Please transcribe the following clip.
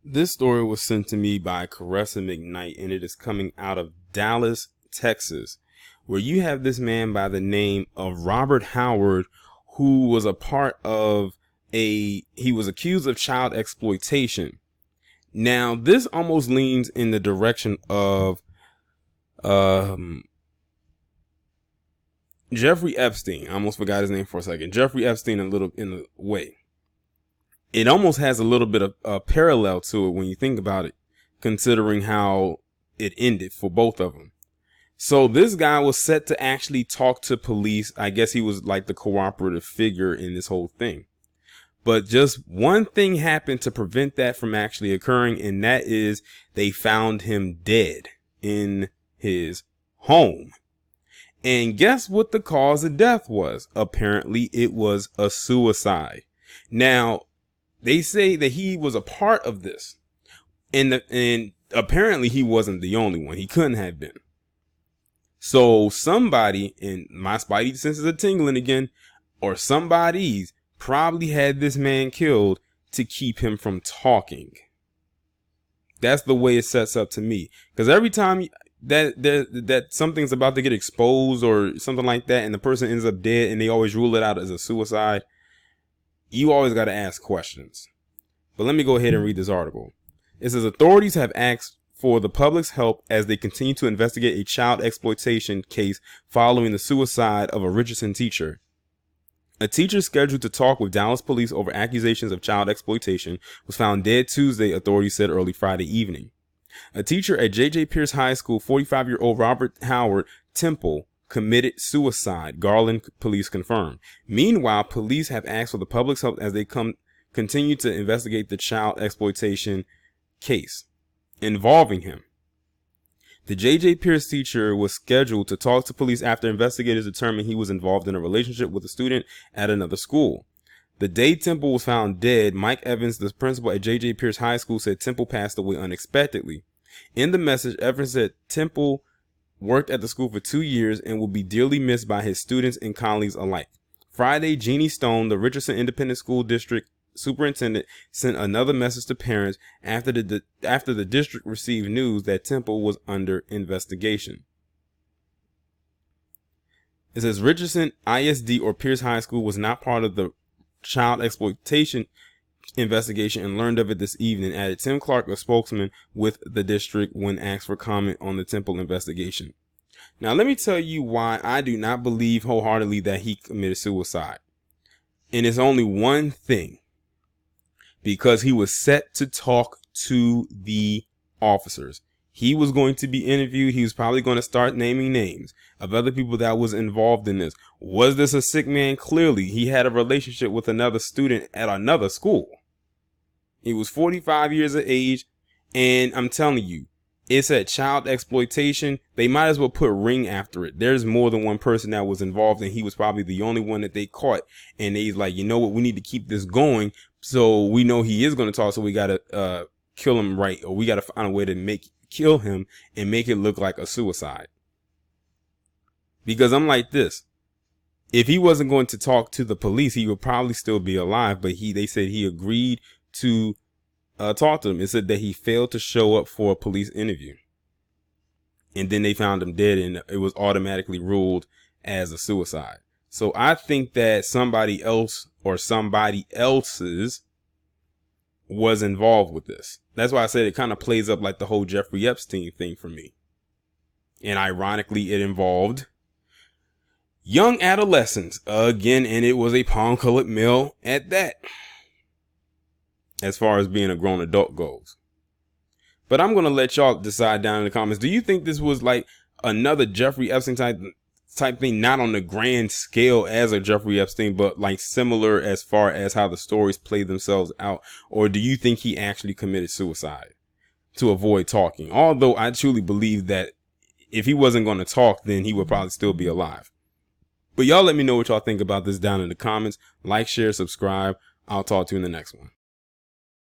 This story was sent to me by Caressa McKnight, and it is coming out of Dallas, Texas, where you have this man by the name of Robert Howard, who was a part of he was accused of child exploitation. Now, this almost leans in the direction of Jeffrey Epstein. I almost forgot his name for a second. Jeffrey Epstein, in a way. It almost has a little bit of a parallel to it when you think about it, considering how it ended for both of them. So this guy was set to actually talk to police. I guess he was like the cooperative figure in this whole thing. But just one thing happened to prevent that from actually occurring, and that is they found him dead in his home. And guess what the cause of death was? Apparently it was a suicide. Now, they say that he was a part of this, and apparently he wasn't the only one. He couldn't have been. So somebody, and my spidey senses are tingling again, or somebody's probably had this man killed to keep him from talking. That's the way it sets up to me. Because every time that something's about to get exposed or something like that, and the person ends up dead, and they always rule it out as a suicide, you always got to ask questions. But let me go ahead and read this article. It says authorities have asked for the public's help as they continue to investigate a child exploitation case following the suicide of a Richardson teacher. A teacher scheduled to talk with Dallas police over accusations of child exploitation was found dead Tuesday, authorities said early Friday evening. A teacher at J.J. Pierce High School, 45-year-old Robert Howard Temple, committed suicide, Garland police confirmed. Meanwhile, police have asked for the public's help as they continue to investigate the child exploitation case involving him. The J.J. Pierce teacher was scheduled to talk to police after investigators determined he was involved in a relationship with a student at another school. The day Temple was found dead, Mike Evans, the principal at J.J. Pierce High School, said Temple passed away unexpectedly. In the message, Evans said Temple worked at the school for 2 years and will be dearly missed by his students and colleagues alike. Friday, Jeannie Stone, the Richardson Independent School District superintendent, sent another message to parents after the district received news that Temple was under investigation. It says Richardson ISD or Pierce High School was not part of the child exploitation investigation and learned of it this evening, added Tim Clark, a spokesman with the district, when asked for comment on the Temple investigation. Now, let me tell you why I do not believe wholeheartedly that he committed suicide. And it's only one thing. Because he was set to talk to the officers. He was going to be interviewed. He was probably going to start naming names of other people that was involved in this. Was this a sick man? Clearly, he had a relationship with another student at another school. He was 45 years of age, and I'm telling you, it's a child exploitation. They might as well put ring after it. There's more than one person that was involved, and he was probably the only one that they caught. And they's like, you know what? We need to keep this going. So we know he is going to talk. So we got to kill him right. Or we got to find a way to kill him and make it look like a suicide. Because I'm like this. If he wasn't going to talk to the police, he would probably still be alive. But they said he agreed to talk to them. It said that he failed to show up for a police interview. And then they found him dead, and it was automatically ruled as a suicide. So I think that somebody else or somebody else's was involved with this. That's why I said it kind of plays up like the whole Jeffrey Epstein thing for me. And ironically, it involved young adolescents again, and it was a palm-colored male at that, as far as being a grown adult goes. But I'm going to let y'all decide down in the comments. Do you think this was like another Jeffrey Epstein type thing, not on the grand scale as a Jeffrey Epstein, but like similar as far as how the stories play themselves out? Or do you think he actually committed suicide to avoid talking? Although I truly believe that if he wasn't going to talk, then he would probably still be alive. But y'all let me know what y'all think about this down in the comments. Like, share, subscribe. I'll talk to you in the next one.